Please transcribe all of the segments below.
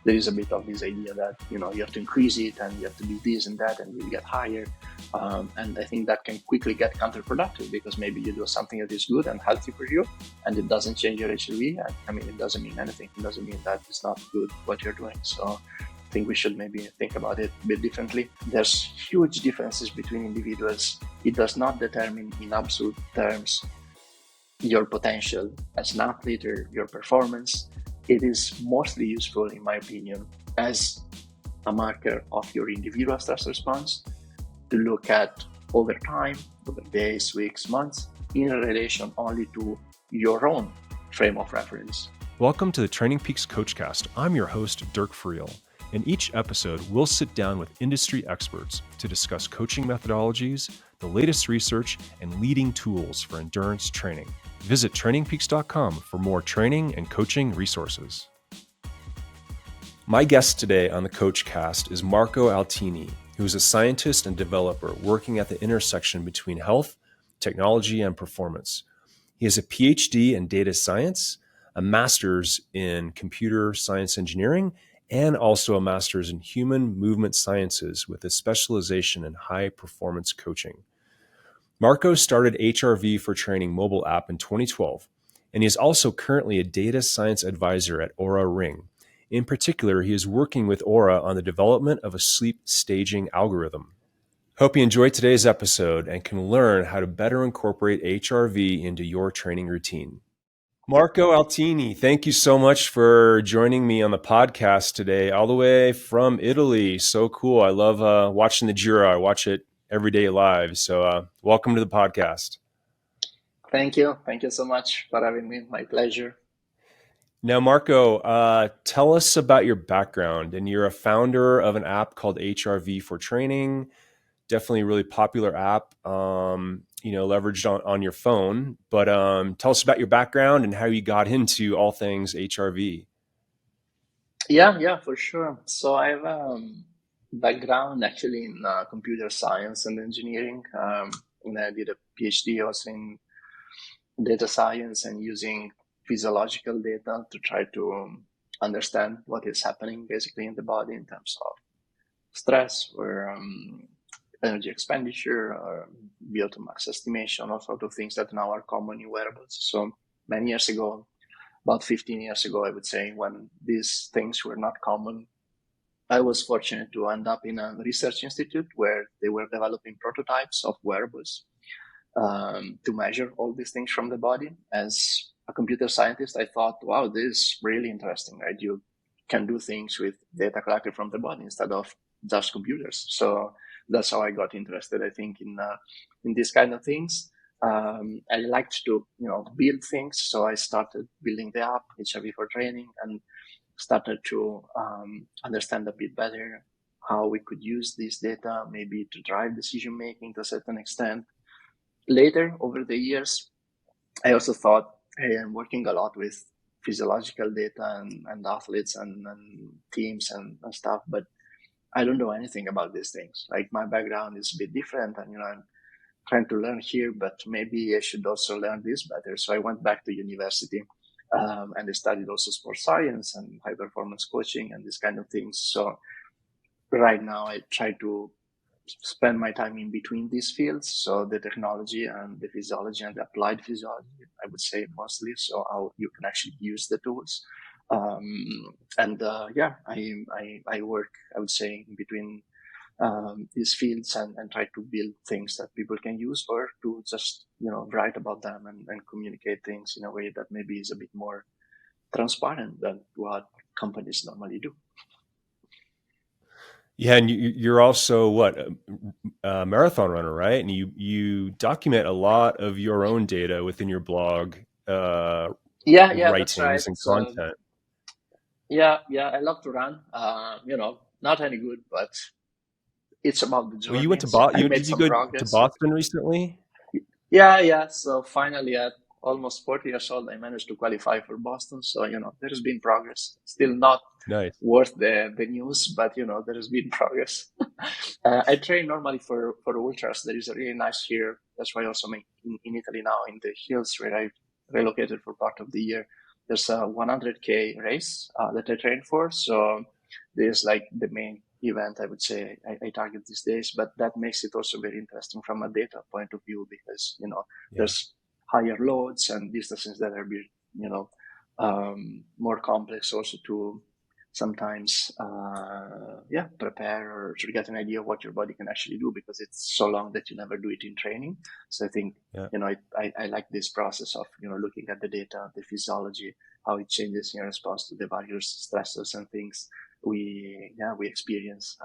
there is a bit of this idea that, you have to increase it and you have to do this and that and you get higher. And I think that can quickly get counterproductive because maybe you do something that is good and healthy for you and it doesn't change your HRV. It doesn't mean anything. It doesn't mean that it's not good what you're doing. So I think we should maybe think about it a bit differently. There's huge differences between individuals. It does not determine in absolute terms your potential as an athlete or your performance. It is mostly useful, in my opinion, as a marker of your individual stress response to look at over time, over days, weeks, months, in relation only to your own frame of reference. Welcome to the Training Peaks Coachcast. I'm your host, Dirk Friel. In each episode, we'll sit down with industry experts to discuss coaching methodologies, the latest research, and leading tools for endurance training. Visit trainingpeaks.com for more training and coaching resources. My guest today on the Coachcast is Marco Altini, who is a scientist and developer working at the intersection between health, technology, and performance. He has a PhD in data science, a master's in computer science engineering, and also a master's in human movement sciences with a specialization in high performance coaching. Marco started HRV for Training mobile app in 2012, and he is also currently a data science advisor at Oura Ring. In particular, he is working with Oura on the development of a sleep staging algorithm. Hope you enjoyed today's episode and can learn how to better incorporate HRV into your training routine. Marco Altini, thank you so much for joining me on the podcast today, all the way from Italy. So cool. I love watching the Giro. I watch it every day live. So welcome to the podcast. Thank you. Thank you so much for having me. My pleasure. Now, Marco, tell us about your background. And you're a founder of an app called HRV for Training. Definitely a really popular app, leveraged on your phone. But tell us about your background and how you got into all things HRV. Yeah, for sure. So I have background actually in computer science and engineering. And I did a PhD also in data science and using physiological data to try to understand what is happening basically in the body in terms of stress or energy expenditure or VO2 max estimation, all sorts of things that now are common in wearables. So many years ago, about 15 years ago, I would say, when these things were not common, I was fortunate to end up in a research institute where they were developing prototypes of wearables to measure all these things from the body. As a computer scientist, I thought, wow, this is really interesting, right? You can do things with data collected from the body instead of just computers. So that's how I got interested, I think, in these kind of things. I liked to, build things. So I started building the app, HRV for Training, and started to understand a bit better how we could use this data, maybe to drive decision-making to a certain extent. Later, over the years, I also thought, hey, I'm working a lot with physiological data and athletes and teams and stuff, but I don't know anything about these things. Like my background is a bit different and, I'm trying to learn here, but maybe I should also learn this better. So I went back to university and I studied also sports science and high performance coaching and these kind of things. So right now I try to spend my time in between these fields. So the technology and the physiology and the applied physiology, I would say mostly. So how you can actually use the tools. I work, I would say, in between these fields and try to build things that people can use or to just, write about them and communicate things in a way that maybe is a bit more transparent than what companies normally do. Yeah, and you're also a marathon runner, right? And you document a lot of your own data within your blog, writings that's right. and content. Yeah, I love to run. Not any good, but it's about the journey. Well, you went to Did you go to Boston recently? Yeah. So finally, at almost 40 years old, I managed to qualify for Boston. So, there's been progress. Still not worth the news, but, there has been progress. I train normally for ultras. There is a really nice here. That's why also in Italy now, in the hills where I relocated for part of the year, there's a 100K race that I train for. So This is like the main event I would say I target these days, but that makes it also very interesting from a data point of view because, Yeah. there's higher loads and distances that are, more complex also to sometimes, prepare or to get an idea of what your body can actually do because it's so long that you never do it in training. So I think, Yeah. I like this process of, looking at the data, the physiology, how it changes in response to the various stressors and things we experience,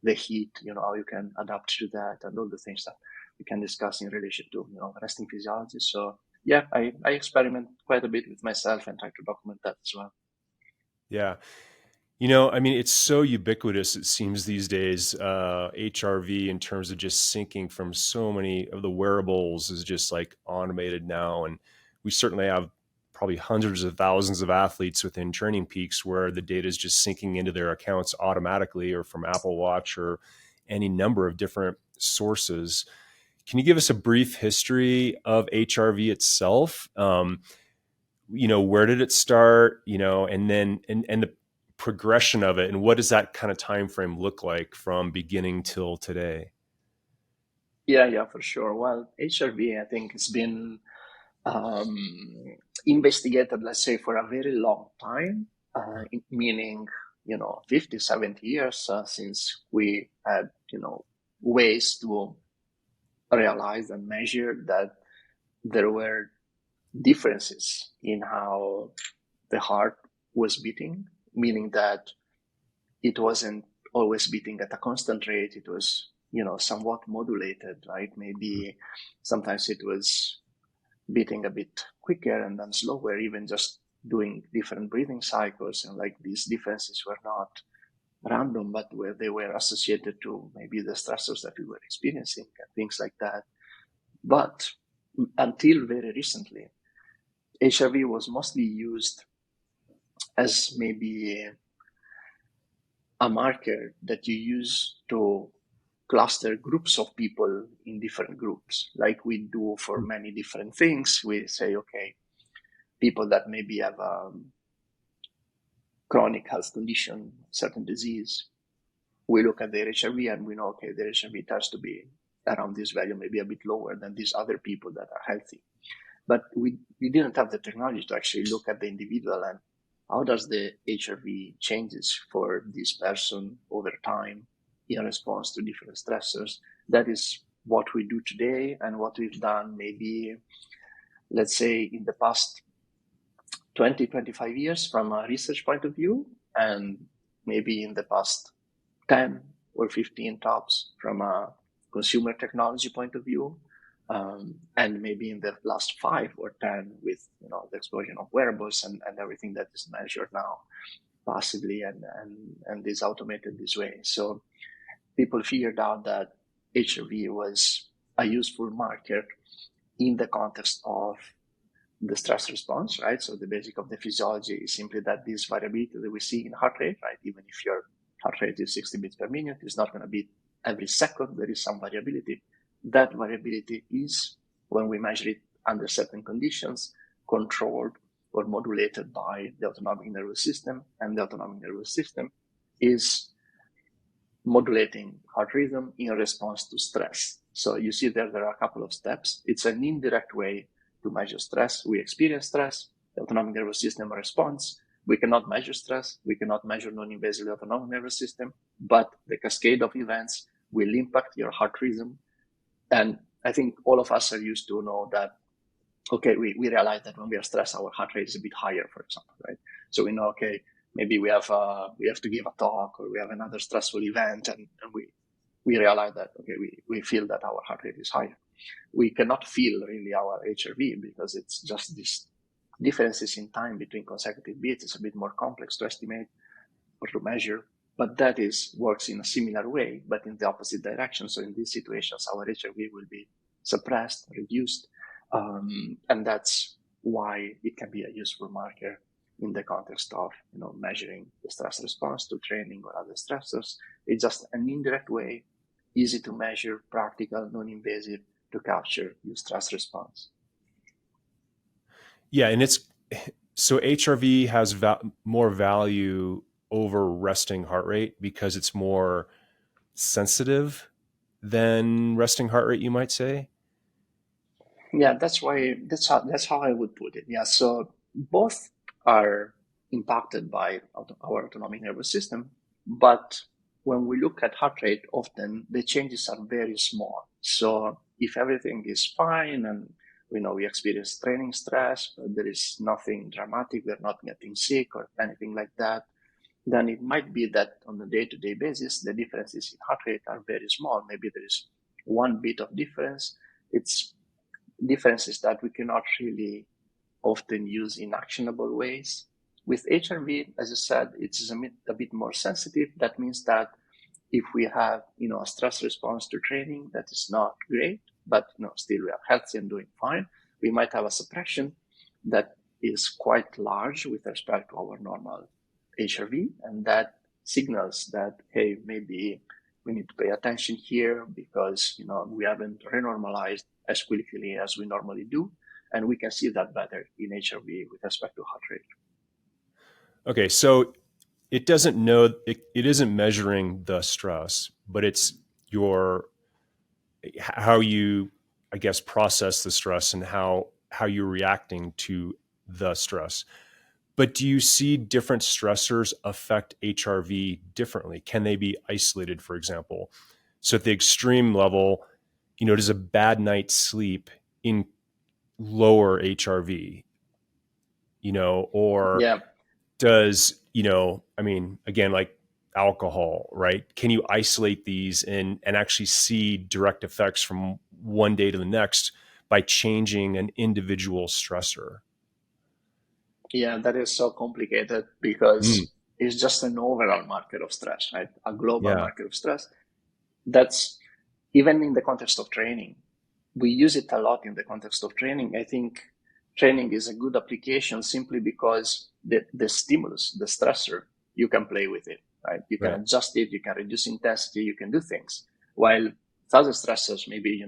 the heat, how you can adapt to that and all the things that we can discuss in relation to, resting physiology. So yeah, I experiment quite a bit with myself and try to document that as well. Yeah. I mean, it's so ubiquitous, it seems these days. HRV, in terms of just syncing from so many of the wearables, is just like automated now. And we certainly have probably hundreds of thousands of athletes within Training Peaks where the data is just syncing into their accounts automatically or from Apple Watch or any number of different sources. Can you give us a brief history of HRV itself? Where did it start? And then and the progression of it, and what does that kind of time frame look like from beginning till today? Yeah, for sure. Well, HRV, I think it's been um, investigated, let's say, for a very long time, meaning, 50, 70 years since we had, ways to realize and measure that there were differences in how the heart was beating, meaning that it wasn't always beating at a constant rate. It was, somewhat modulated, right? Maybe sometimes it was beating a bit quicker and then slower, even just doing different breathing cycles. And like these differences were not random, but where they were associated to maybe the stressors that we were experiencing and things like that. But until very recently, HRV was mostly used as maybe a marker that you use to cluster groups of people in different groups, like we do for many different things. We say, okay, people that maybe have a chronic health condition, certain disease, we look at their HRV and we know, okay, their HRV has to be around this value, maybe a bit lower than these other people that are healthy. But we didn't have the technology to actually look at the individual and how does the HRV changes for this person over time in response to different stressors. That is what we do today and what we've done maybe, let's say, in the past 20, 25 years from a research point of view, and maybe in the past 10 or 15 tops from a consumer technology point of view. And maybe in the last 5 or 10 with the explosion of wearables and everything that is measured now passively and is automated this way. So people figured out that HRV was a useful marker in the context of the stress response, right? So the basic of the physiology is simply that this variability that we see in heart rate, right? Even if your heart rate is 60 beats per minute, it's not going to beat every second. There is some variability. That variability is, when we measure it under certain conditions, controlled or modulated by the autonomic nervous system, and the autonomic nervous system is modulating heart rhythm in response to stress. So you see there are a couple of steps. It's an indirect way to measure stress. We experience stress, the autonomic nervous system responds. We cannot measure stress. We cannot measure non-invasive autonomic nervous system, but the cascade of events will impact your heart rhythm. And I think all of us are used to know that, okay, we realize that when we are stressed, our heart rate is a bit higher, for example, right? So we know, okay, maybe we have to give a talk or we have another stressful event, and we realize that, okay, we feel that our heart rate is higher. We cannot feel really our HRV because it's just these differences in time between consecutive beats. It's a bit more complex to estimate or to measure, but that works in a similar way, but in the opposite direction. So in these situations, our HRV will be suppressed, reduced, and that's why it can be a useful marker in the context of measuring the stress response to training or other stressors. It's just an indirect way, easy to measure, practical, non-invasive, to capture your stress response. Yeah, and it's so HRV has more value over resting heart rate because it's more sensitive than resting heart rate, you might say? Yeah, that's how I would put it. Yeah, so both are impacted by our autonomic nervous system, but when we look at heart rate, often the changes are very small. So if everything is fine and we experience training stress, but there is nothing dramatic, we're not getting sick or anything like that, then it might be that on a day-to-day basis, the differences in heart rate are very small. Maybe there is one bit of difference. It's differences that we cannot really often use in actionable ways. With HRV, as I said, it's a bit more sensitive. That means that if we have, a stress response to training that is not great, but still we are healthy and doing fine, we might have a suppression that is quite large with respect to our normal HRV, and that signals that, hey, maybe we need to pay attention here because we haven't renormalized as quickly as we normally do, and we can see that better in HRV with respect to heart rate. Okay, so it doesn't know it isn't measuring the stress, but it's your how you, I guess, process the stress and how you're reacting to the stress. But do you see different stressors affect HRV differently? Can they be isolated, for example? So at the extreme level, does a bad night's sleep in lower HRV, or Yeah, does, I mean, again, like alcohol, right? Can you isolate these and actually see direct effects from one day to the next by changing an individual stressor? yeah, that is so complicated Mm, because it's just an overall marker of stress, right? A global yeah, marker of stress. That's even in the context of training. We use it a lot in the context of training. I think training is a good application simply because the stimulus, the stressor, you can play with it, right? You can right. adjust it, you can reduce intensity, you can do things. While with other stressors, maybe,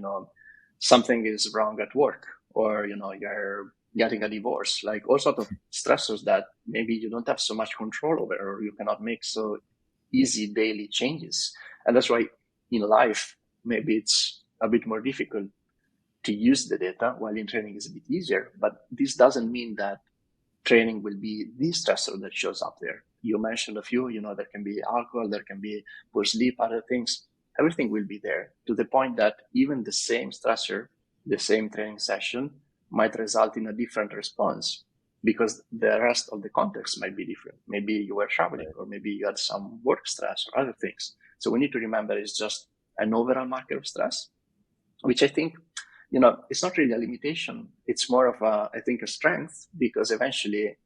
something is wrong at work or, you're getting a divorce, like all sort of stressors that maybe you don't have so much control over or you cannot make so easy daily changes. And that's why in life, maybe it's a bit more difficult to use the data, while in training is a bit easier. But this doesn't mean that training will be the stressor that shows up there. You mentioned a few, there can be alcohol, there can be poor sleep, other things. Everything will be there to the point that even the same stressor, the same training session might result in a different response because the rest of the context might be different. Maybe you were traveling or maybe you had some work stress or other things. So we need to remember it's just an overall marker of stress, which I think, it's not really a limitation. It's more of I think, a strength because eventually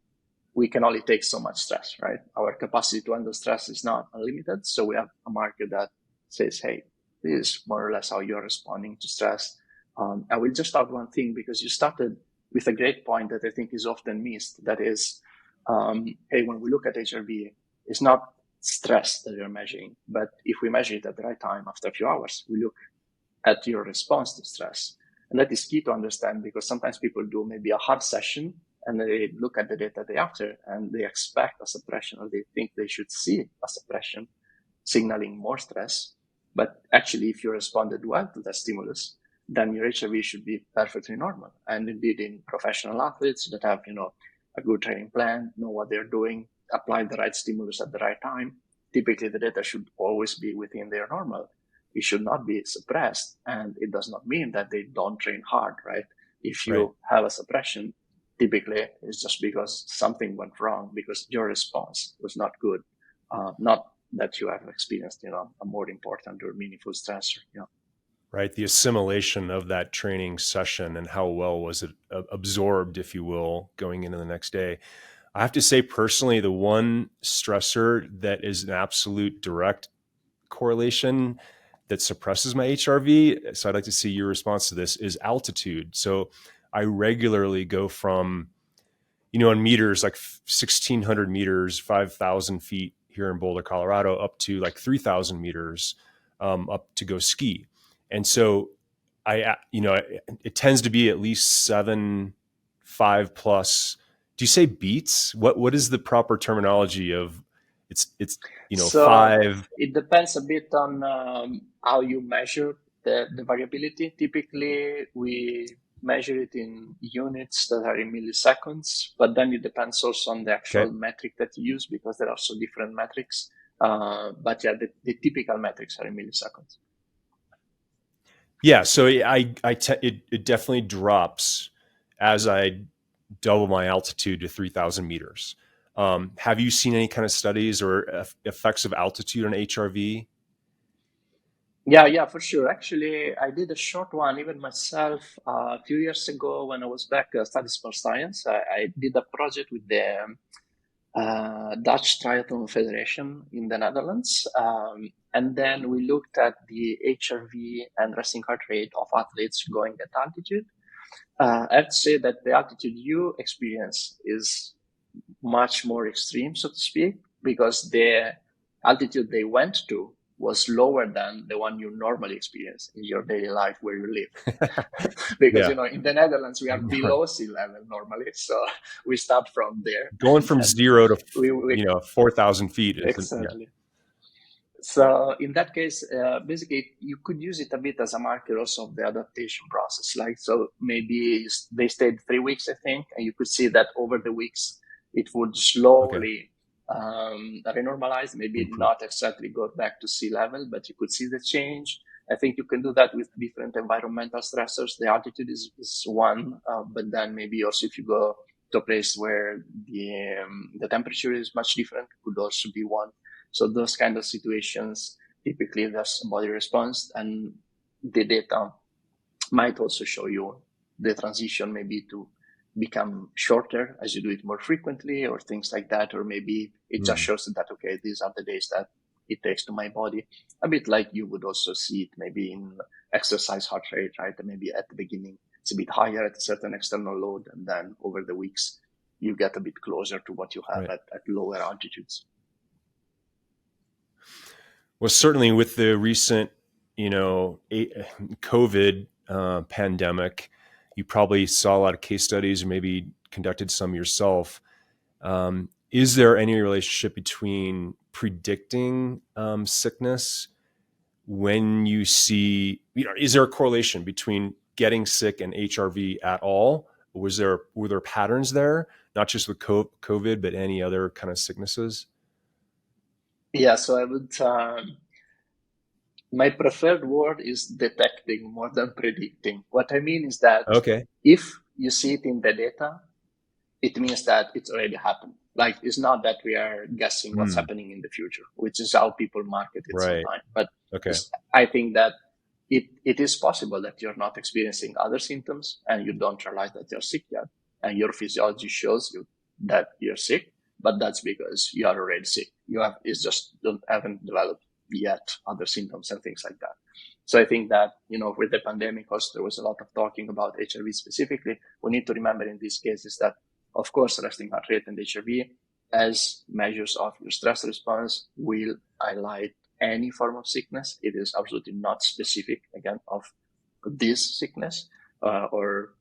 we can only take so much stress, right? Our capacity to handle stress is not unlimited. So we have a marker that says, hey, this is more or less how you're responding to stress. I will just add one thing because you started with a great point that I think is often missed. That is, hey, when we look at HRV, it's not stress that we're measuring, but if we measure it at the right time after a few hours, we look at your response to stress. And that is key to understand because sometimes people do maybe a hard session and they look at the data day after and they expect a suppression or they think they should see a suppression signaling more stress. But actually, if you responded well to that stimulus, then your HRV should be perfectly normal. And indeed, in professional athletes that have, a good training plan, know what they're doing, apply the right stimulus at the right time, typically the data should always be within their normal. It should not be suppressed. And it does not mean that they don't train hard, right? If Right. you have a suppression, typically it's just because something went wrong because your response was not good, not that you have experienced, a more important or meaningful stressor. Right. The assimilation of that training session and how well was it absorbed, if you will, going into the next day. I have to say, personally, the one stressor that is an absolute direct correlation that suppresses my HRV, so I'd like to see your response to this, is altitude. So I regularly go from, in meters, like 1,600 meters, 5,000 feet here in Boulder, Colorado, up to like 3,000 meters up to go ski. And so it tends to be at least 7.5 plus. Do you say beats? What is the proper terminology of it's So 5. it depends a bit on how you measure the variability. Typically, we measure it in units that are in milliseconds, but then it depends also on the actual Okay. metric that you use because there are also different metrics. But yeah, the typical metrics are in milliseconds. Yeah, so it definitely drops as I double my altitude to 3,000 meters. Have you seen any kind of studies or effects of altitude on HRV? Yeah, for sure. Actually, I did a short one even myself a few years ago when I was back studying sports science. I did a project with the Dutch Triathlon Federation in the Netherlands. And then we looked at the HRV and resting heart rate of athletes going at altitude. I have to say that the altitude you experience is much more extreme, so to speak, because the altitude they went to was lower than the one you normally experience in your daily life where you live. Because, Yeah. in the Netherlands, we are below sea level normally. So we start from there. Going from And 0 to, we 4,000 feet isn't, yeah. exactly. So in that case, basically, you could use it a bit as a marker also of the adaptation process. Like, so maybe they stayed 3 weeks, I think, and you could see that over the weeks, it would Okay. slowly renormalize, maybe Improve. not exactly go back to sea level, but you could see the change. I think you can do that with different environmental stressors. The altitude is one, but then maybe also if you go to a place where the temperature is much different, could also be one. So those kind of situations, typically there's a body response, and the data might also show you the transition maybe to become shorter as you do it more frequently or things like that. Or maybe it just shows that, okay, these are the days that it takes to my body. A bit like you would also see it maybe in exercise heart rate, right? Maybe at the beginning, it's a bit higher at a certain external load. And then over the weeks, you get a bit closer to what you have Right. at lower altitudes. Well, certainly with the recent, COVID pandemic, you probably saw a lot of case studies or maybe conducted some yourself. Is there any relationship between predicting sickness when you see, is there a correlation between getting sick and HRV at all? Were there patterns there, not just with COVID, but any other kind of sicknesses? Yeah, so I would my preferred word is detecting more than predicting. What I mean is that Okay. if you see it in the data, it means that it's already happened. Like, it's not that we are guessing what's Mm, happening in the future, which is how people market it right. sometimes. But Okay. I think that it is possible that you're not experiencing other symptoms and you don't realize that you're sick yet. And your physiology shows you that you're sick, but that's because you are already sick. It's just haven't developed yet other symptoms and things like that. So I think that, with the pandemic, also there was a lot of talking about HRV specifically. We need to remember in these cases that, of course, resting heart rate and HRV as measures of your stress response will highlight any form of sickness. It is absolutely not specific, again, of this sickness or,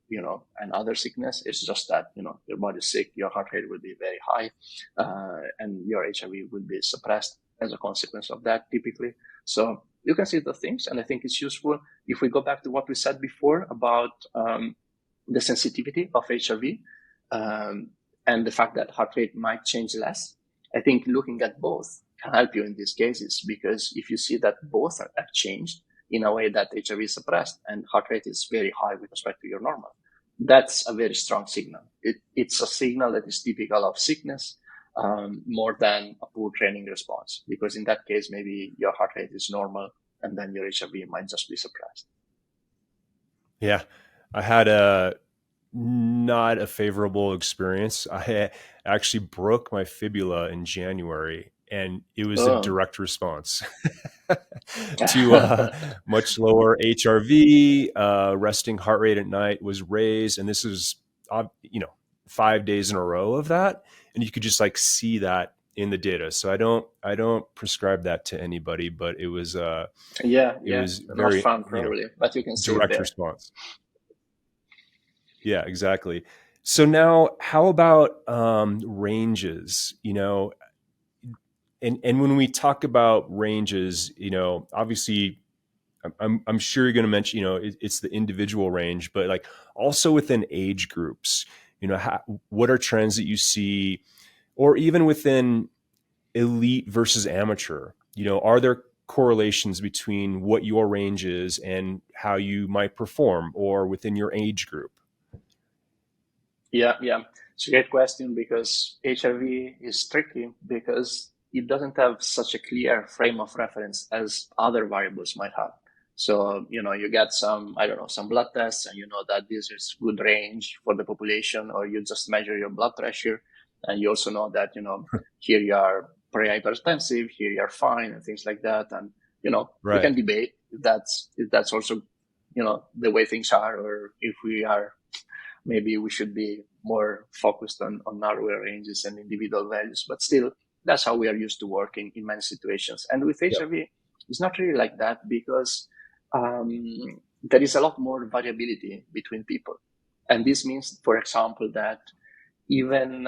another sickness. It's just that, your body's sick, your heart rate will be very high, and your HRV will be suppressed as a consequence of that, typically. So you can see the things, and I think it's useful. If we go back to what we said before about the sensitivity of HRV, and the fact that heart rate might change less, I think looking at both can help you in these cases, because if you see that both have changed in a way that HRV is suppressed and heart rate is very high with respect to your normal, that's a very strong signal. It's a signal that is typical of sickness more than a poor training response, because in that case, maybe your heart rate is normal and then your HRV might just be suppressed. Yeah. I had a not a favorable experience. I actually broke my fibula in January, and it was a Oh. direct response to much lower HRV. Resting heart rate at night was raised, and this is 5 days in a row of that, and you could just like see that in the data. So I don't prescribe that to anybody, but it was Yeah, it was not very fun probably, but you can see it direct there. response. Yeah, exactly. So now, how about ranges? and when we talk about ranges, obviously I'm sure you're going to mention, it's the individual range, but like also within age groups, what are trends that you see, or even within elite versus amateur, are there correlations between what your range is and how you might perform or within your age group? Yeah, yeah. It's a great question because HRV is tricky because it doesn't have such a clear frame of reference as other variables might have. So, you get some, I don't know, some blood tests and you know that this is good range for the population, or you just measure your blood pressure. And you also know that, here you are pre-hypertensive, here you are fine and things like that. And, we Right. can debate if that's also, the way things are, or if we are, maybe we should be more focused on narrower ranges and individual values, but still, that's how we are used to working in many situations. And with Yep. HRV, it's not really like that because um, there is a lot more variability between people. And this means, for example, that even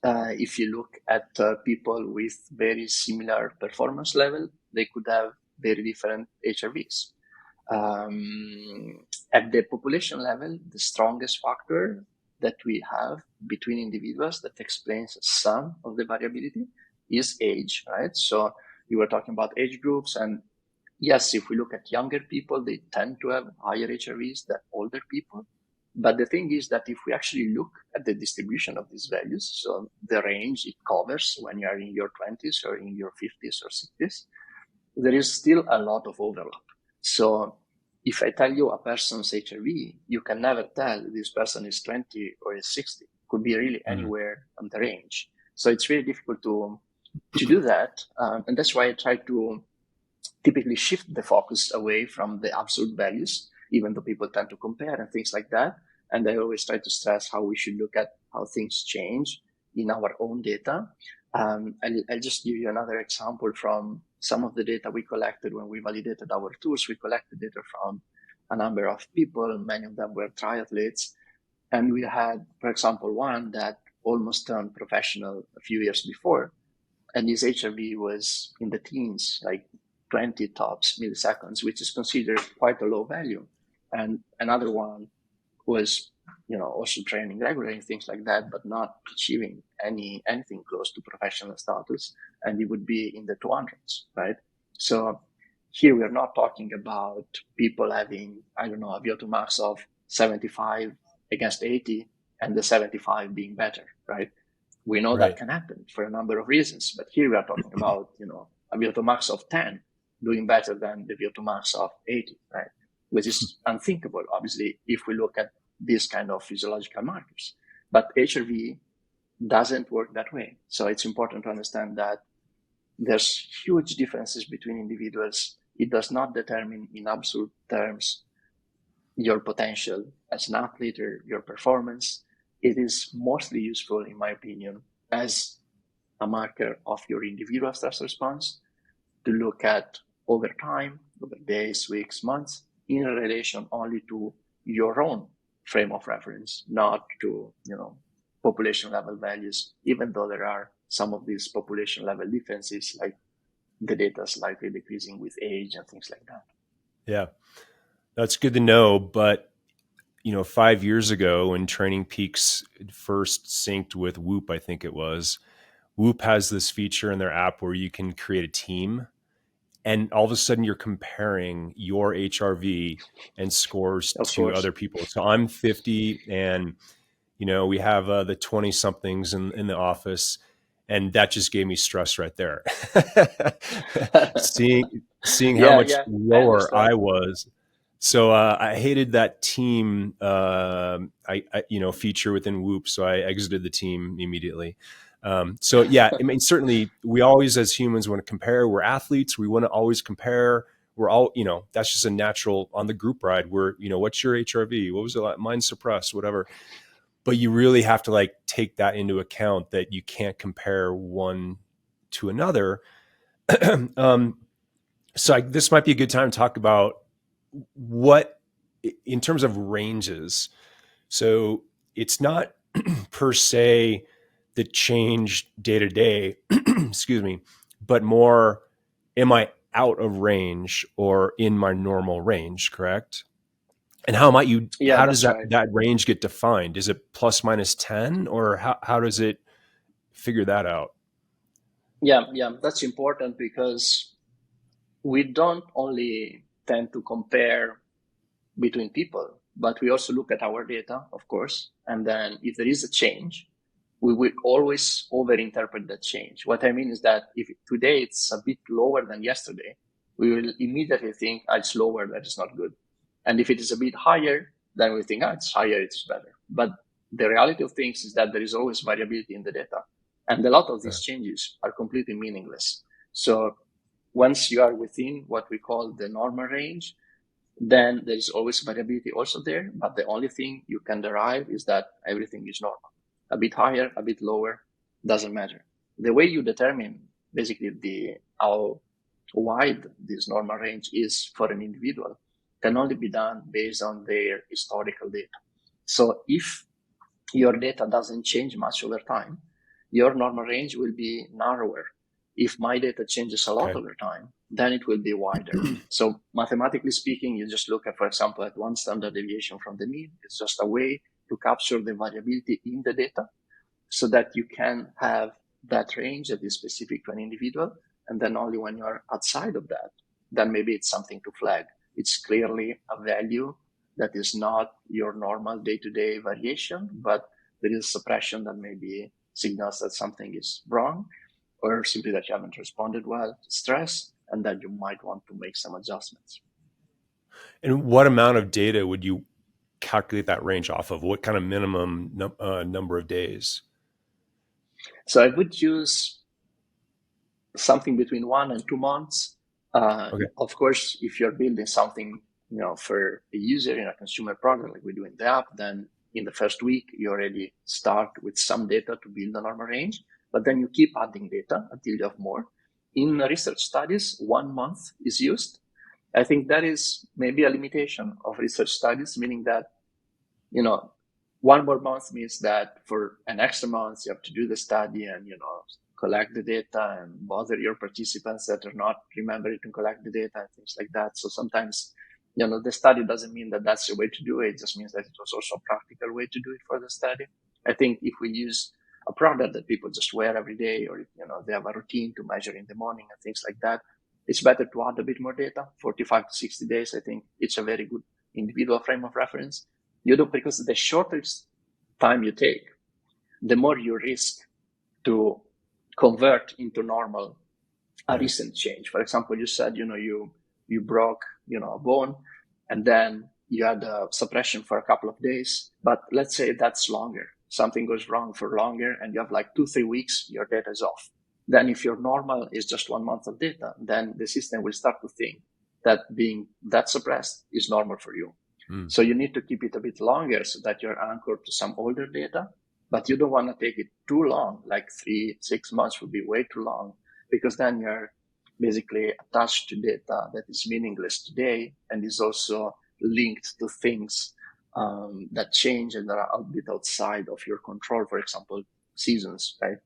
if you look at people with very similar performance level, they could have very different HRVs. At the population level, the strongest factor that we have between individuals that explains some of the variability is age, right? So you were talking about age groups, and yes, if we look at younger people, they tend to have higher HRVs than older people. But the thing is that if we actually look at the distribution of these values, so the range it covers when you are in your 20s or in your 50s or 60s, there is still a lot of overlap. So if I tell you a person's HRV, you can never tell this person is 20 or is 60. Could be really anywhere on the range. So it's really difficult to do that. And that's why I try to typically shift the focus away from the absolute values, even though people tend to compare and things like that. And I always try to stress how we should look at how things change in our own data. I'll just give you another example from some of the data we collected when we validated our tools. We collected data from a number of people, many of them were triathletes. And we had, for example, one that almost turned professional a few years before. And his HRV was in the teens, like 20 tops milliseconds, which is considered quite a low value. And another one was, also training regularly and things like that, but not achieving anything close to professional status. And it would be in the 200s, right? So here we are not talking about people having, I don't know, a VO2 max of 75 against 80 and the 75 being better, right? We know that Right. can happen for a number of reasons, but here we are talking about, a VO2 max of 10 doing better than the VO2 max of 80, right? Which is unthinkable, obviously, if we look at these kind of physiological markers. But HRV doesn't work that way. So it's important to understand that there's huge differences between individuals. It does not determine in absolute terms your potential as an athlete or your performance. It is mostly useful, in my opinion, as a marker of your individual stress response to look at over time, over days, weeks, months, in relation only to your own frame of reference, not to, population level values, even though there are some of these population level differences, like the data slightly decreasing with age and things like that. Yeah, that's good to know. But 5 years ago when Training Peaks first synced with Whoop, I think it was, Whoop has this feature in their app where you can create a team, and all of a sudden you're comparing your HRV and scores Of to course. other people. So I'm 50, and we have the 20 somethings in the office, and that just gave me stress right there. seeing how Yeah, much yeah, I lower I understand. was. So I hated that team, feature within Whoop. So I exited the team immediately. So yeah, I mean, certainly we always, as humans, want to compare. We're athletes. We want to always compare. We're all, that's just a natural on the group ride. What's your HRV? What was it like? Mine's suppressed, whatever. But you really have to like take that into account, that you can't compare one to another. um, so this might be a good time to talk about what, in terms of ranges. So it's not per se that change day to day, excuse me, but more, am I out of range or in my normal range, correct? And Yeah, how does that's right. that range get defined? Is it plus minus 10, or how does it figure that out? Yeah, that's important because we don't only tend to compare between people, but we also look at our data, of course. And then if there is a change, we will always overinterpret that change. What I mean is that if today it's a bit lower than yesterday, we will immediately think, it's lower, that is not good. And if it is a bit higher, then we think, it's higher, it's better. But the reality of things is that there is always variability in the data. And a lot of these changes are completely meaningless. So once you are within what we call the normal range, then there's always variability also there. But the only thing you can derive is that everything is normal. A bit higher, a bit lower, doesn't matter. The way you determine basically how wide this normal range is for an individual can only be done based on their historical data. So if your data doesn't change much over time, your normal range will be narrower. If my data changes a lot Okay. over time, then it will be wider. So mathematically speaking, you just look at, for example, at one standard deviation from the mean. It's just a way to capture the variability in the data so that you can have that range that is specific to an individual. And then only when you're outside of that, then maybe it's something to flag. It's clearly a value that is not your normal day-to-day variation, but there is suppression that maybe signals that something is wrong, or simply that you haven't responded well to stress, and that you might want to make some adjustments. And what amount of data would you calculate that range off of? What kind of minimum number of days? So I would use something between 1 and 2 months. Okay. Of course, if you're building something, for a user in a consumer product like we do in the app, then in the first week you already start with some data to build a normal range, but then you keep adding data until you have more. In research studies, 1 month is used. I think that is maybe a limitation of research studies, meaning that, 1 more month means that for an extra month, you have to do the study and, collect the data and bother your participants that are not remembering to collect the data and things like that. So sometimes, the study doesn't mean that that's the way to do it. It just means that it was also a practical way to do it for the study. I think if we use a product that people just wear every day, or, they have a routine to measure in the morning and things like that, it's better to add a bit more data. 45 to 60 days, I think it's a very good individual frame of reference. Because the shorter time you take, the more you risk to convert into normal a recent change. For example, you said, you broke, a bone, and then you had a suppression for a couple of days. But let's say that's longer. Something goes wrong for longer, and you have like 2-3 weeks, your data is off. Then if your normal is just 1 month of data, then the system will start to think that being that suppressed is normal for you. So you need to keep it a bit longer so that you're anchored to some older data, but you don't want to take it too long, like 3-6 months would be way too long, because then you're basically attached to data that is meaningless today and is also linked to things that change and that are a bit outside of your control. For example, seasons, right?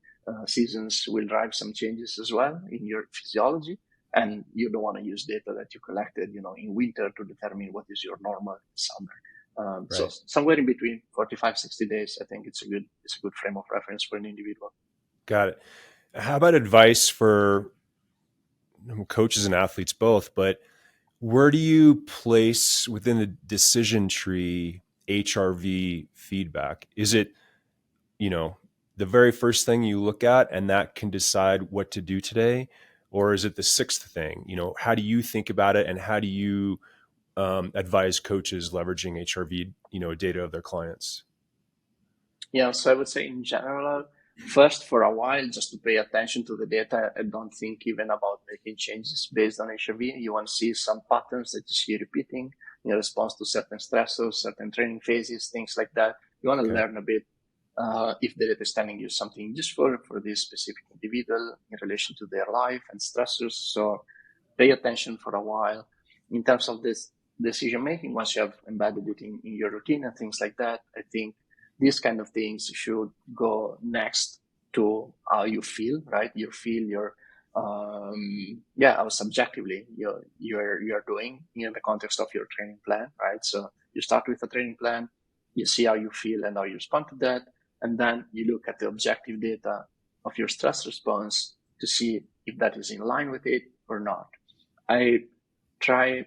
Seasons will drive some changes as well in your physiology. And you don't want to use data that you collected, in winter to determine what is your normal in summer. So somewhere in between 45, 60 days, I think it's a good frame of reference for an individual. Got it. How about advice for coaches and athletes both, but where do you place within the decision tree HRV feedback? Is it, the very first thing you look at and that can decide what to do today? Or is it the sixth thing? How do you think about it, and how do you advise coaches leveraging HRV, data of their clients? Yeah, so I would say in general, first for a while, just to pay attention to the data. I don't think even about making changes based on HRV. You want to see some patterns that you see repeating in response to certain stressors, certain training phases, things like that. You want to learn a bit if the data is telling you something useful for this specific individual in relation to their life and stressors. So pay attention for a while. In terms of this decision making, once you have embedded it in your routine and things like that, I think these kind of things should go next to how you feel, right? You feel your how subjectively you're doing in the context of your training plan, right? So you start with a training plan, you see how you feel and how you respond to that, and then you look at the objective data of your stress response to see if that is in line with it or not. I try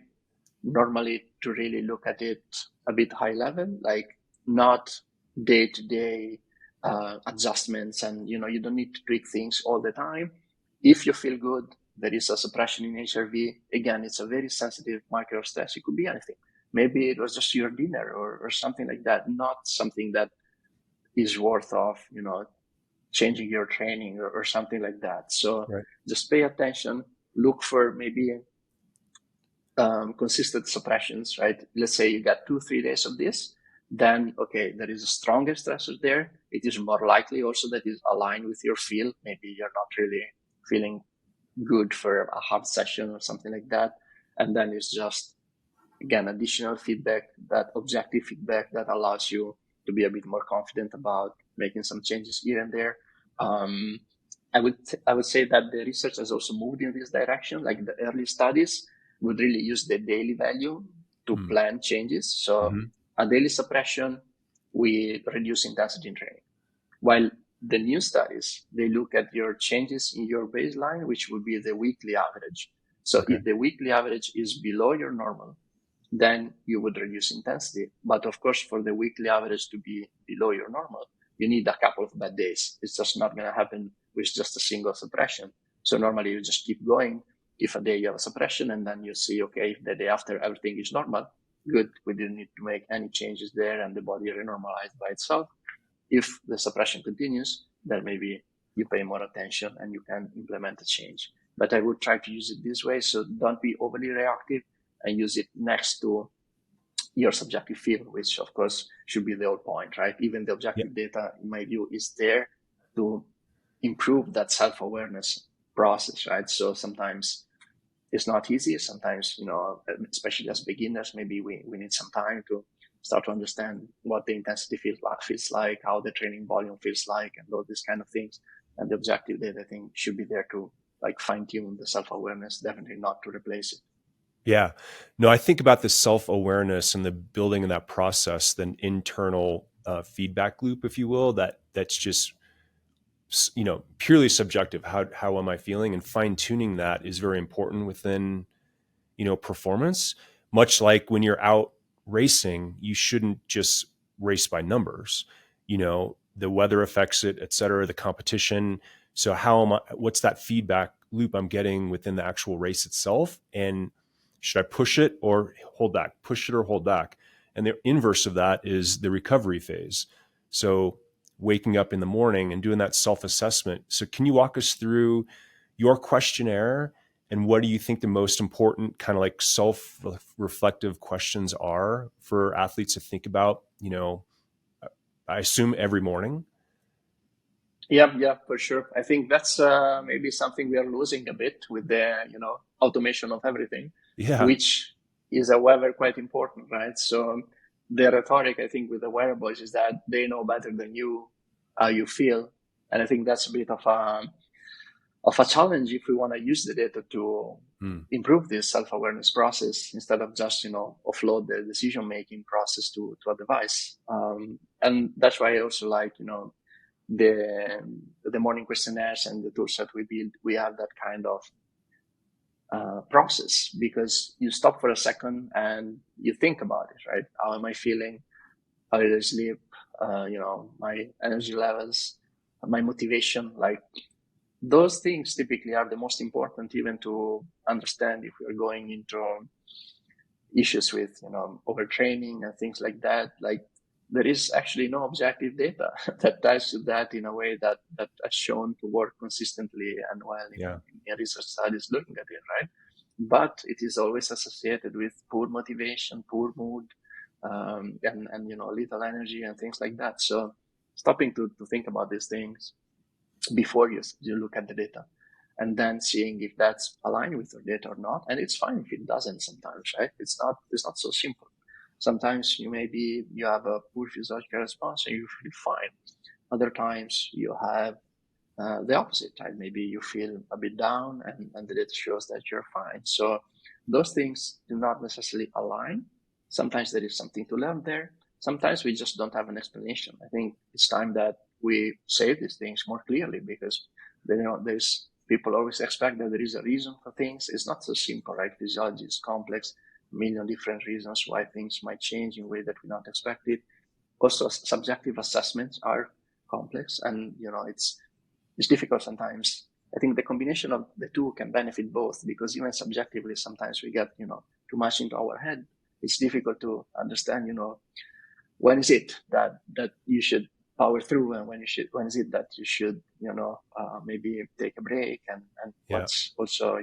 normally to really look at it a bit high level, like not day to day adjustments, and you don't need to tweak things all the time. If you feel good, there is a suppression in HRV. Again, it's a very sensitive marker of stress. It could be anything. Maybe it was just your dinner or something like that, not something that is worth of changing your training or something like that. So Right. just pay attention, look for maybe consistent suppressions, right? Let's say you got 2-3 days of this, then okay, there is a stronger stressor there. It is more likely also that is aligned with your feel. Maybe you're not really feeling good for a hard session or something like that. And then it's just, again, additional feedback, that objective feedback that allows you to be a bit more confident about making some changes here and there. I would say that the research has also moved in this direction. Like the early studies would really use the daily value to plan changes. So a daily suppression, we reduce intensity in training. While the new studies, they look at your changes in your baseline, which would be the weekly average. So if the weekly average is below your normal, then you would reduce intensity. But of course, for the weekly average to be below your normal, you need a couple of bad days. It's just not going to happen with just a single suppression. So normally you just keep going. If a day you have a suppression and then you see, okay, if the day after everything is normal, good, we didn't need to make any changes there and the body renormalized by itself. If the suppression continues, then maybe you pay more attention and you can implement a change. But I would try to use it this way. So don't be overly reactive and use it next to your subjective feel, which of course should be the whole point, right? Even the objective data, in my view, is there to improve that self-awareness process, right? So sometimes it's not easy. Sometimes, especially as beginners, maybe we need some time to start to understand what the intensity feels like, how the training volume feels like, and all these kind of things. And the objective data, I think, should be there to like fine tune the self-awareness, definitely not to replace it. Yeah. No, I think about the self-awareness and the building of that process, the internal feedback loop, if you will, that's just, purely subjective. How am I feeling? And fine tuning that is very important within, performance. Much like when you're out racing, you shouldn't just race by numbers. The weather affects it, et cetera, the competition. So what's that feedback loop I'm getting within the actual race itself? And should I push it or hold back? Push it or hold back? And the inverse of that is the recovery phase. So waking up in the morning and doing that self-assessment. So can you walk us through your questionnaire and what do you think the most important kind of like self-reflective questions are for athletes to think about, I assume every morning? Yeah, for sure. I think that's maybe something we are losing a bit with the, automation of everything, which is, however, quite important, right? So the rhetoric, I think, with the wearables is that they know better than you how you feel. And I think that's a bit of a challenge if we want to use the data to improve this self-awareness process instead of just, offload the decision-making process to a device. And that's why I also like, the morning questionnaires and the tools that we build, we have that kind of process, because you stop for a second and you think about it, right? How am I feeling? How did I sleep? My energy levels, my motivation, like those things typically are the most important, even to understand if we're going into issues with, overtraining and things like that. Like there is actually no objective data that ties to that in a way that has shown to work consistently and well in research studies looking at it, right? But it is always associated with poor motivation, poor mood, and little energy and things like that. So stopping to think about these things before you look at the data, and then seeing if that's aligned with your data or not. And it's fine if it doesn't sometimes, right? It's not so simple. Sometimes you have a poor physiological response and you feel fine. Other times you have the opposite, right? Maybe you feel a bit down and the data shows that you're fine. So those things do not necessarily align. Sometimes there is something to learn there. Sometimes we just don't have an explanation. I think it's time that we say these things more clearly, because there's people always expect that there is a reason for things. It's not so simple, right? Physiology is complex, a million different reasons why things might change in a way that we don't expect it. Also, subjective assessments are complex, and it's difficult sometimes. I think the combination of the two can benefit both, because even subjectively, sometimes we get, too much into our head. It's difficult to understand, when is it that you should power through, and when is it that you should, maybe take a break, and Yeah. what's also,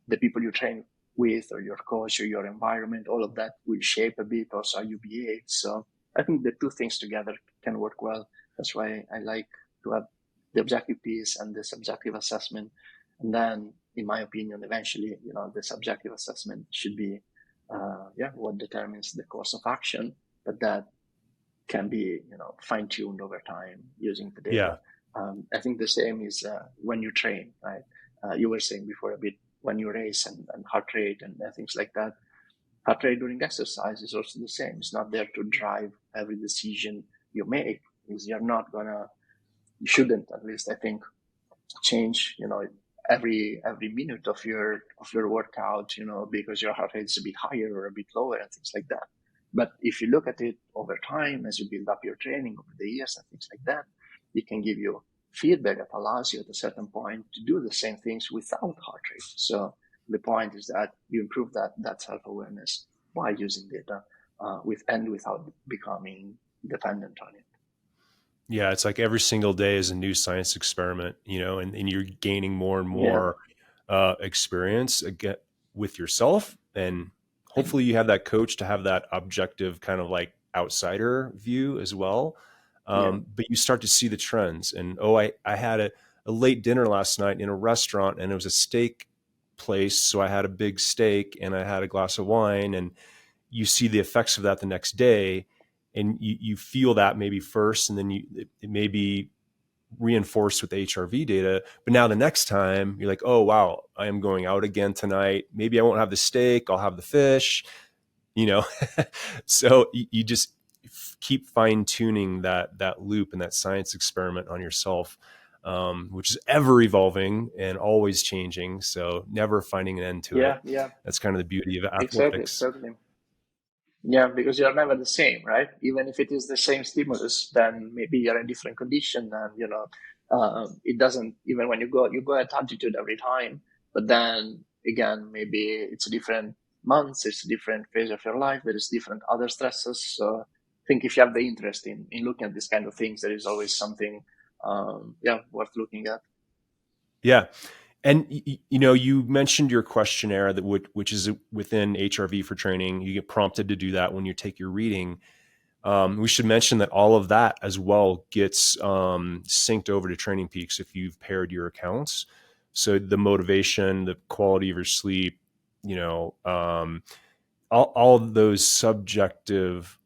the people you train with, or your coach, or your environment, all of that will shape a bit also how you behave. So I think the two things together can work well. That's why I like to have the objective piece and the subjective assessment. And then, in my opinion, eventually, the subjective assessment should be, what determines the course of action, but that can be, fine tuned over time using the Yeah. data. I think the same is when you train, right? You were saying before a bit, when you race and heart rate and things like that. Heart rate during exercise is also the same. It's not there to drive every decision you make. You're not gonna, you shouldn't, at least I think, change, every minute of your workout, because your heart rate is a bit higher or a bit lower and things like that. But if you look at it over time, as you build up your training over the years and things like that, it can give you feedback that allows you at a certain point to do the same things without heart rate. So the point is that you improve that self-awareness by using data, without becoming dependent on it. Yeah, it's like every single day is a new science experiment, and you're gaining more and Yeah. more experience again with yourself. And hopefully you have that coach to have that objective kind of like outsider view as well. Yeah. But you start to see the trends. And I had a late dinner last night in a restaurant, and it was a steak place. So I had a big steak and I had a glass of wine, and you see the effects of that the next day, and you feel that maybe first, and then it may be reinforced with the HRV data. But now the next time you're like, oh wow, I am going out again tonight. Maybe I won't have the steak, I'll have the fish, you know. So you just keep fine tuning that loop and that science experiment on yourself, which is ever evolving and always changing. So never finding an end to it. Yeah. That's kind of the beauty of athletics. Exactly. Yeah, because you're never the same, right? Even if it is the same stimulus, then maybe you're in different condition, and it doesn't. Even when you go at altitude every time, but then again, maybe it's a different months, it's a different phase of your life. There is different other stresses. So I think if you have the interest in looking at these kind of things, there is always something, worth looking at. Yeah. And you mentioned your questionnaire which is within HRV for training. You get prompted to do that when you take your reading. We should mention that all of that as well gets synced over to Training Peaks if you've paired your accounts. So the motivation, the quality of your sleep, all of those subjective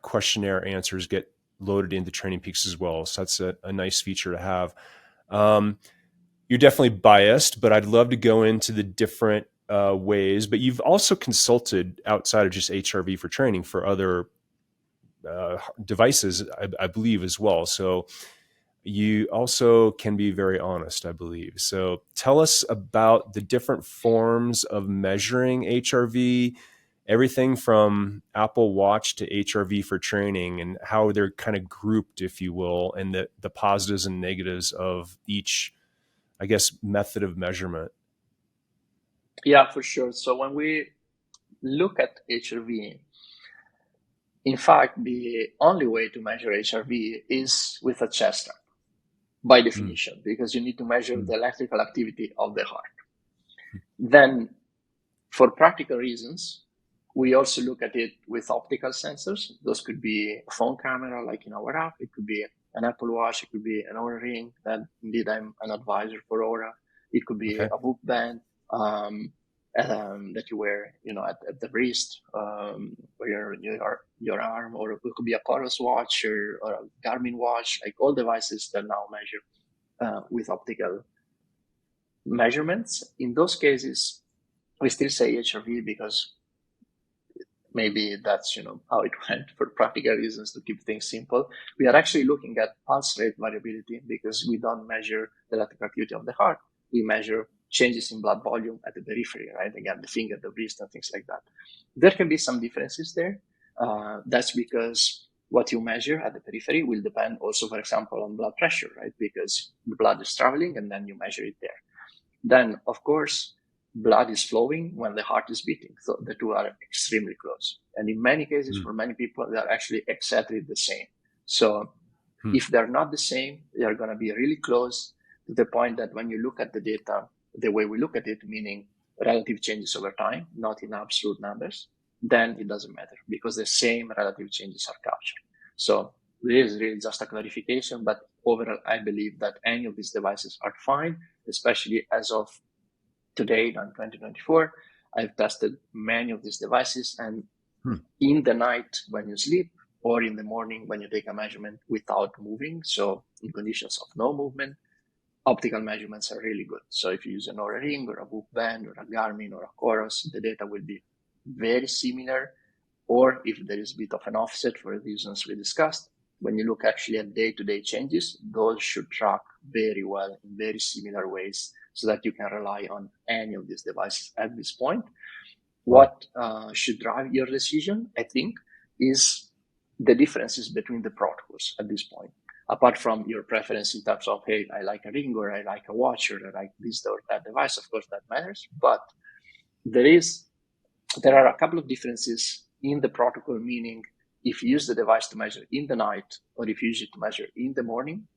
questionnaire answers get loaded into Training Peaks as well. So that's a nice feature to have. You're definitely biased, but I'd love to go into the different ways. But you've also consulted outside of just HRV for training for other devices, I believe, as well. So you also can be very honest, I believe. So tell us about the different forms of measuring HRV, everything from Apple Watch to HRV for training, and how they're kind of grouped, if you will, and the positives and negatives of each, I guess, method of measurement. Yeah, for sure. So when we look at HRV, in fact, the only way to measure HRV is with a chest strap, by definition, because you need to measure the electrical activity of the heart. Then, for practical reasons, we also look at it with optical sensors. Those could be a phone camera, like in our app. It could be an Apple Watch. It could be an Oura Ring. That indeed, I'm an advisor for Oura. It could be Okay. a Whoop band that you wear, at the wrist, or your arm, or it could be a Coros watch or a Garmin watch. Like all devices that now measure with optical measurements. In those cases, we still say HRV because maybe that's how it went for practical reasons to keep things simple. We are actually looking at pulse rate variability because we don't measure the electrical activity of the heart. We measure changes in blood volume at the periphery, right? Again, the finger, the wrist, and things like that. There can be some differences there. That's because what you measure at the periphery will depend also, for example, on blood pressure, right? Because the blood is traveling and then you measure it there. Then, of course, blood is flowing when the heart is beating. So the two are extremely close. And in many cases, for many people, they're actually exactly the same. So if they're not the same, they're going to be really close to the point that when you look at the data, the way we look at it, meaning relative changes over time, not in absolute numbers, then it doesn't matter because the same relative changes are captured. So this is really just a clarification, but overall, I believe that any of these devices are fine, especially as of today, in 2024. I've tested many of these devices, and in the night when you sleep or in the morning when you take a measurement without moving, so in conditions of no movement, optical measurements are really good. So if you use an Oura Ring or a Whoop Band or a Garmin or a Coros, the data will be very similar. Or if there is a bit of an offset for the reasons we discussed, when you look actually at day-to-day changes, those should track very well in very similar ways so that you can rely on any of these devices at this point. What should drive your decision, I think, is the differences between the protocols at this point. Apart from your preference in terms of, hey, I like a ring or I like a watch or I like this or that device, of course, that matters. But there are a couple of differences in the protocol, meaning if you use the device to measure in the night or if you use it to measure in the morning,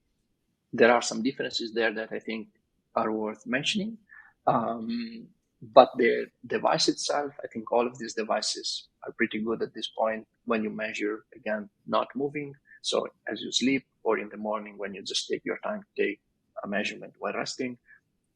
there are some differences there that I think are worth mentioning. But the device itself, I think all of these devices are pretty good at this point when you measure, again, not moving. So as you sleep or in the morning when you just take your time to take a measurement while resting,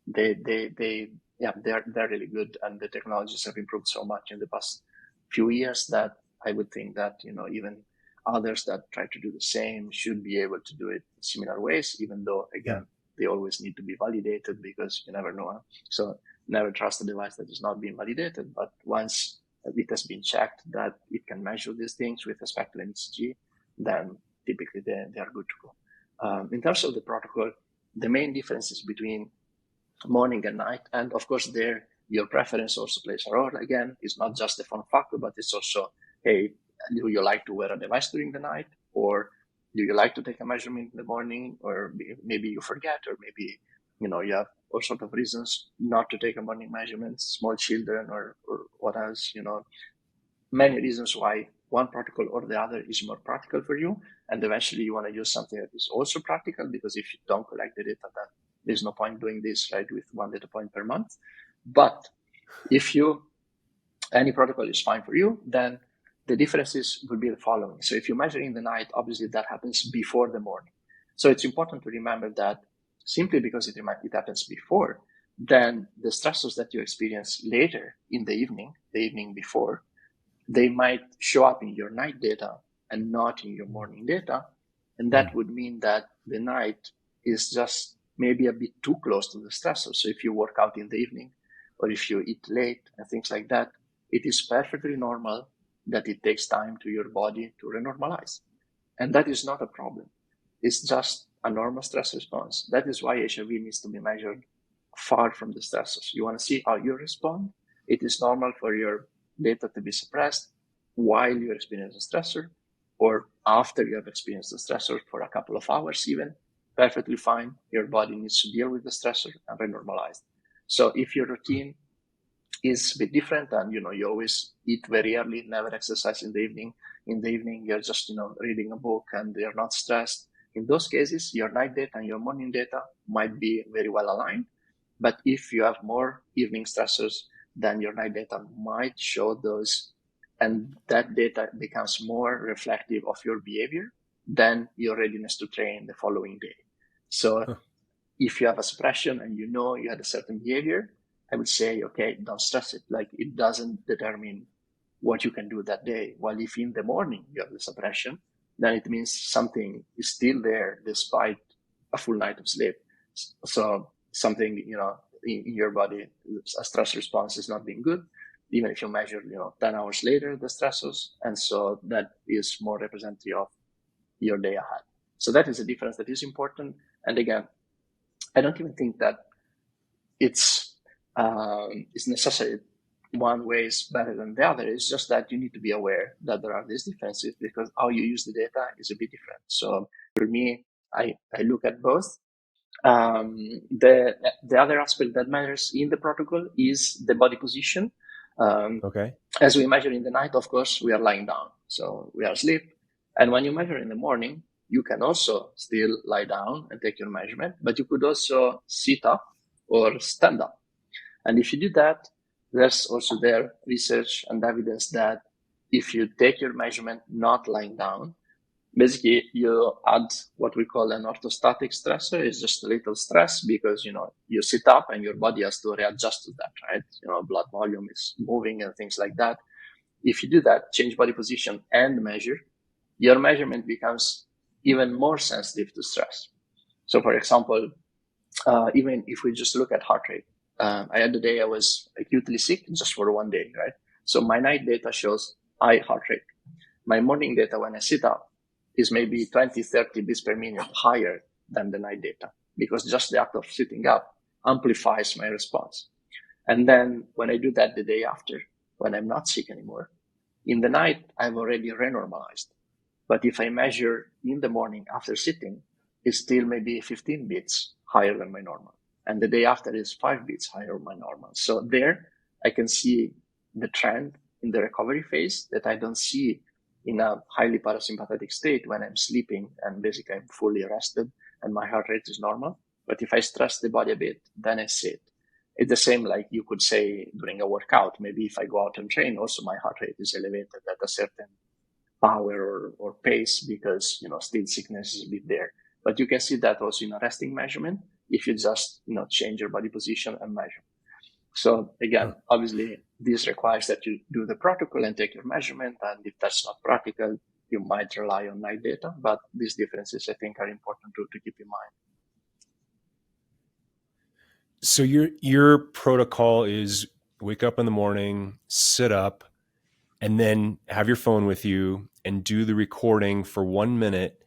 they're really good. And the technologies have improved so much in the past few years that I would think that, even others that try to do the same should be able to do it in similar ways, even though, again, they always need to be validated because you never know. So never trust a device that is not being validated. But once it has been checked that it can measure these things with respect to an ECG, then typically they are good to go. In terms of the protocol, the main differences between morning and night, and of course there your preference also plays a role. Again, it's not just the form factor, but it's also, hey, do you like to wear a device during the night, or do you like to take a measurement in the morning, or maybe you forget, or maybe you have all sorts of reasons not to take a morning measurement, small children or what else, many reasons why one protocol or the other is more practical for you. And eventually you want to use something that is also practical, because if you don't collect the data, then there's no point doing this, right, with one data point per month. But if any protocol is fine for you, then the differences will be the following. So if you measure in the night, obviously that happens before the morning. So it's important to remember that simply because it happens before, then the stressors that you experience later in the evening before, they might show up in your night data and not in your morning data. And that would mean that the night is just maybe a bit too close to the stressor. So if you work out in the evening, or if you eat late and things like that, it is perfectly normal that it takes time to your body to renormalize. And that is not a problem. It's just a normal stress response. That is why HRV needs to be measured far from the stressors. You want to see how you respond. It is normal for your data to be suppressed while you experience a stressor, or after you have experienced the stressor for a couple of hours even. Perfectly fine. Your body needs to deal with the stressor and renormalize. So if your routine is a bit different and you always eat very early, never exercise in the evening you're just reading a book and you're not stressed, in those cases your night data and your morning data might be very well aligned. But if you have more evening stressors, then your night data might show those, and that data becomes more reflective of your behavior than your readiness to train the following day. So if you have a suppression and you had a certain behavior, I would say, okay, don't stress it. Like, it doesn't determine what you can do that day. While if in the morning you have the suppression, then it means something is still there despite a full night of sleep. So something, in your body, a stress response is not being good, even if you measure, 10 hours later, the stressors. And so that is more representative of your day ahead. So that is a difference that is important. And again, I don't even think that it's necessary one way is better than the other. It's just that you need to be aware that there are these differences because how you use the data is a bit different. So for me, I look at both. The other aspect that matters in the protocol is the body position. Okay. As we measure in the night, of course, we are lying down, so we are asleep. And when you measure in the morning, you can also still lie down and take your measurement, but you could also sit up or stand up. And if you do that, there's also there research and evidence that if you take your measurement not lying down, basically you add what we call an orthostatic stressor. It's just a little stress because, you sit up and your body has to readjust to that, right? Blood volume is moving and things like that. If you do that, change body position and measure, your measurement becomes even more sensitive to stress. So for example, even if we just look at heart rate, I had the day I was acutely sick just for one day, right? So my night data shows high heart rate. My morning data when I sit up is maybe 20, 30 beats per minute higher than the night data because just the act of sitting up amplifies my response. And then when I do that the day after, when I'm not sick anymore, in the night, I've already renormalized. But if I measure in the morning after sitting, it's still maybe 15 beats higher than my normal. And the day after is 5 beats higher than my normal. So there I can see the trend in the recovery phase that I don't see in a highly parasympathetic state when I'm sleeping and basically I'm fully rested and my heart rate is normal. But if I stress the body a bit, then I sit. It's the same like you could say during a workout. Maybe if I go out and train, also my heart rate is elevated at a certain power or pace because, still sickness is a bit there. But you can see that also in a resting measurement if you just, change your body position and measure. So again, obviously, this requires that you do the protocol and take your measurement. And if that's not practical, you might rely on night data. But these differences, I think, are important to keep in mind. So your protocol is wake up in the morning, sit up, and then have your phone with you and do the recording for 1 minute,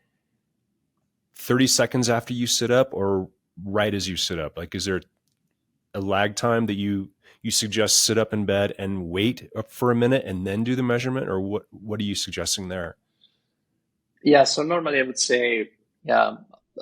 30 seconds after you sit up or right as you sit up? Like, is there a lag time that you suggest sit up in bed and wait up for a minute and then do the measurement, or what are you suggesting there? Yeah, so normally I would say,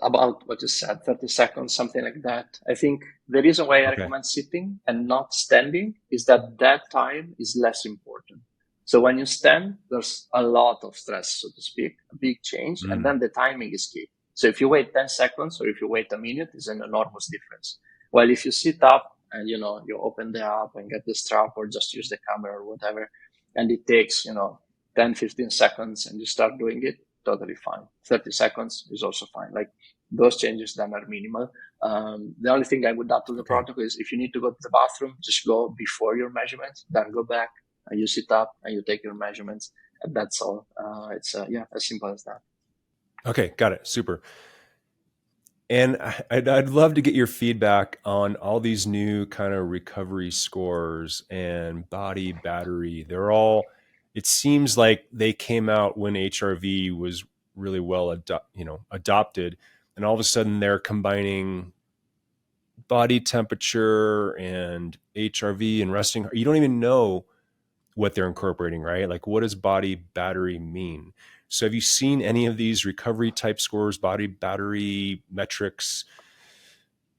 about what you said, 30 seconds, something like that. I think the reason why I recommend sitting and not standing is that time is less important. So when you stand, there's a lot of stress, so to speak, a big change, and then the timing is key. So if you wait 10 seconds or if you wait a minute, it's an enormous difference. Well, if you sit up and, you open the app and get the strap or just use the camera or whatever, and it takes, 10, 15 seconds and you start doing it, totally fine. 30 seconds is also fine. Like those changes then are minimal. The only thing I would add to the protocol is if you need to go to the bathroom, just go before your measurements, then go back and you sit up and you take your measurements. And that's all. It's as simple as that. Okay. Got it. Super. And I'd love to get your feedback on all these new kind of recovery scores and body battery. They're all, it seems like they came out when HRV was really well adopted. And all of a sudden they're combining body temperature and HRV and resting. You don't even know what they're incorporating, right? Like, what does body battery mean? So have you seen any of these recovery type scores, body battery metrics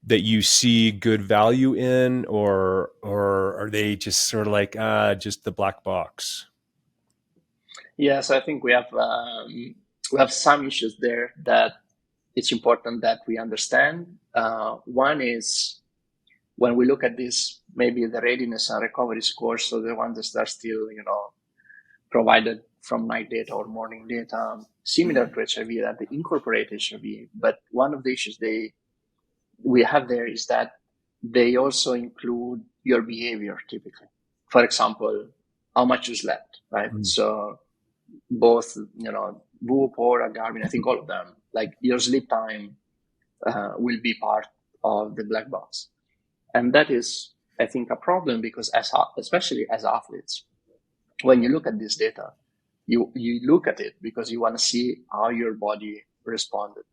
that you see good value in, or are they just sort of like just the black box? Yes, I think we have some issues there that it's important that we understand. One is when we look at this, maybe the readiness and recovery scores, so the ones that are still, provided from night data or morning data, similar to HRV, that they incorporate HRV. But one of the issues we have there is that they also include your behavior typically. For example, how much you slept, right? So both, Whoop or Garmin, I think all of them, like your sleep time will be part of the black box. And that is, I think, a problem because especially as athletes, when you look at this data, you look at it because you want to see how your body responded.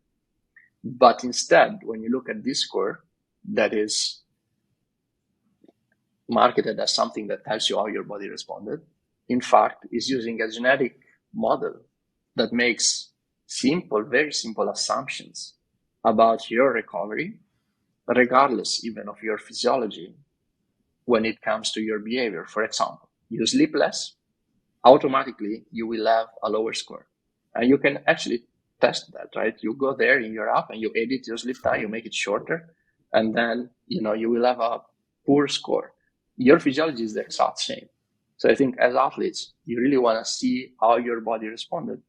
But instead, when you look at this score that is marketed as something that tells you how your body responded, in fact, is using a genetic model that makes very simple assumptions about your recovery, regardless even of your physiology when it comes to your behavior. For example, you sleep less, automatically you will have a lower score. And you can actually test that, right? You go there in your app and you edit your sleep time, you make it shorter, and then you will have a poor score. Your physiology is the exact same. So I think as athletes, you really want to see how your body responded.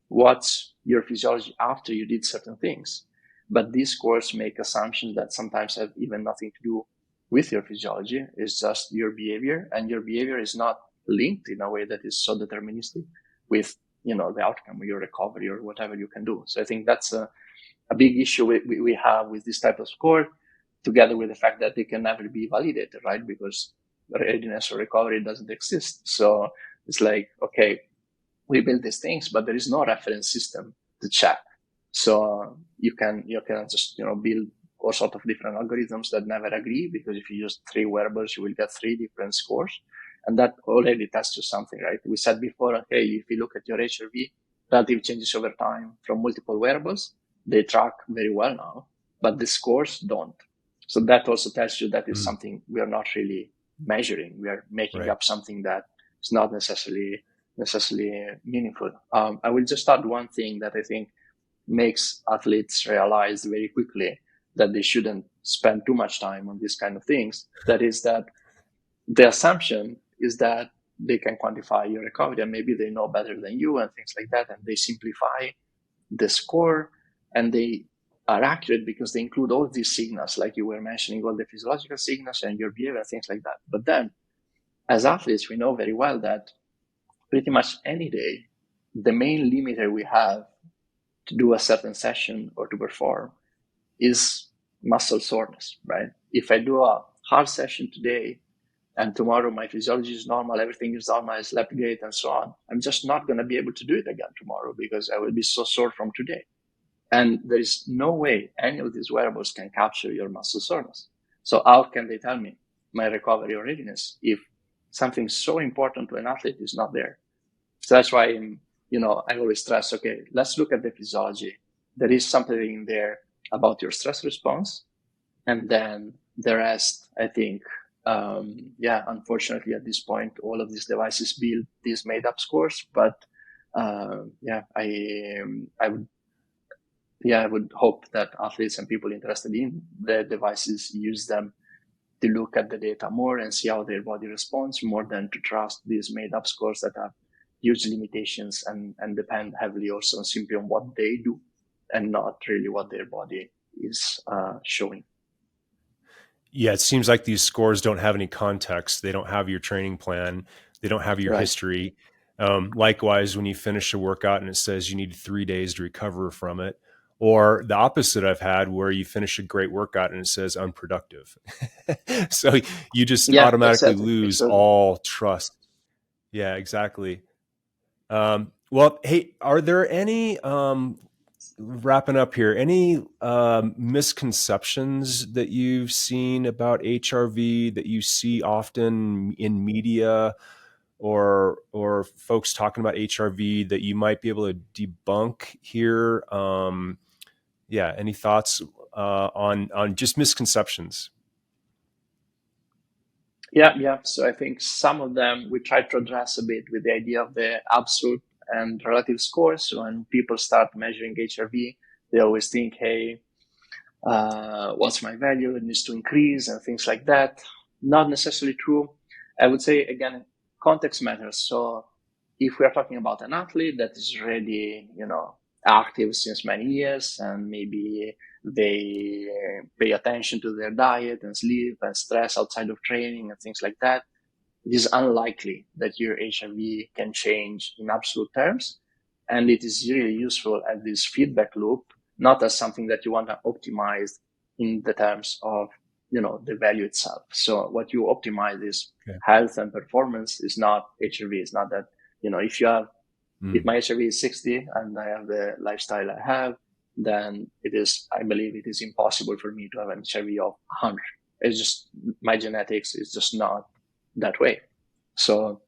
What's your physiology after you did certain things? But these scores make assumptions that sometimes have even nothing to do with your physiology. It's just your behavior, and your behavior is not linked in a way that is so deterministic with the outcome, your recovery, or whatever you can do. So I think that's a big issue we have with this type of score, together with the fact that they can never be validated, right? Because readiness or recovery doesn't exist. So it's like, okay, we build these things, but there is no reference system to check. So you can just build all sorts of different algorithms that never agree, because if you use 3 wearables, you will get 3 different scores. And that already tells you something, right? We said before, okay, if you look at your HRV, relative changes over time from multiple wearables, they track very well now, but the scores don't. So that also tells you that is something we are not really measuring. We are making up something that is not necessarily meaningful. I will just add one thing that I think makes athletes realize very quickly that they shouldn't spend too much time on these kind of things. That is that the assumption is that they can quantify your recovery, and maybe they know better than you and things like that, and they simplify the score, and they are accurate because they include all these signals, like you were mentioning, all the physiological signals and your behavior, things like that. But then, as athletes, we know very well that pretty much any day, the main limiter we have to do a certain session or to perform is muscle soreness, right? If I do a hard session today and tomorrow my physiology is normal, everything is normal, I slept great and so on, I'm just not going to be able to do it again tomorrow because I will be so sore from today. And there is no way any of these wearables can capture your muscle soreness. So how can they tell me my recovery or readiness if something so important to an athlete is not there? So that's why I always stress, okay, let's look at the physiology. There is something in there about your stress response. And then the rest, I think, unfortunately at this point, all of these devices build these made up scores. But I would hope that athletes and people interested in the devices use them to look at the data more and see how their body responds, more than to trust these made up scores that have huge limitations and depend heavily also simply on what they do and not really what their body is showing. Yeah, it seems like these scores don't have any context. They don't have your training plan. They don't have your history. Likewise, when you finish a workout and it says you need 3 days to recover from it, or the opposite I've had where you finish a great workout and it says unproductive. So you just automatically lose all trust. Yeah, exactly. Well, hey, are there any, wrapping up here, any misconceptions that you've seen about HRV that you see often in media or folks talking about HRV that you might be able to debunk here? Any thoughts on just misconceptions? Yeah. So I think some of them we try to address a bit with the idea of the absolute and relative scores. So when people start measuring HRV, they always think, hey, what's my value? It needs to increase and things like that. Not necessarily true. I would say, again, context matters. So if we are talking about an athlete that is already, active since many years, and maybe they pay attention to their diet and sleep and stress outside of training and things like that, it is unlikely that your HRV can change in absolute terms. And it is really useful as this feedback loop, not as something that you want to optimize in the terms of, the value itself. So what you optimize is health and performance, is not HRV. It's not that, if you have, if my HRV is 60 and I have the lifestyle I have, then I believe it is impossible for me to have an HRV of 100. It's just, my genetics is just not that way. So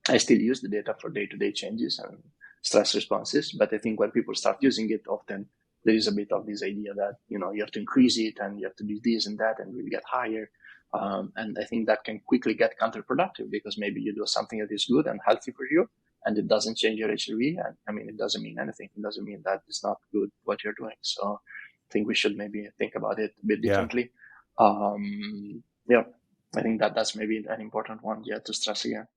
I still use the data for day-to-day changes and stress responses. But I think when people start using it, often there is a bit of this idea that, you have to increase it and you have to do this and that and we'll get higher. And I think that can quickly get counterproductive, because maybe you do something that is good and healthy for you and it doesn't change your HRV. And it doesn't mean anything. It doesn't mean that it's not good what you're doing. So I think we should maybe think about it a bit differently. I think that's maybe an important one to stress again.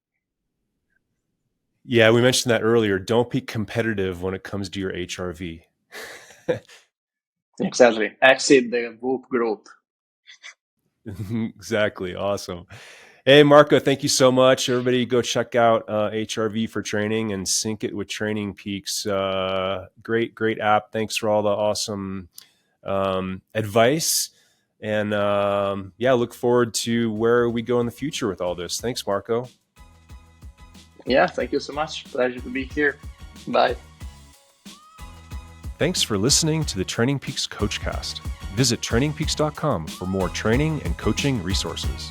Yeah, we mentioned that earlier. Don't be competitive when it comes to your HRV. Exactly. Exit the Whoop group. Exactly. Awesome. Hey, Marco, thank you so much. Everybody go check out HRV for training and sync it with Training Peaks. Great app. Thanks for all the awesome advice. And look forward to where we go in the future with all this. Thanks, Marco. Yeah, thank you so much. Pleasure to be here. Bye. Thanks for listening to the Training Peaks Coachcast. Visit trainingpeaks.com for more training and coaching resources.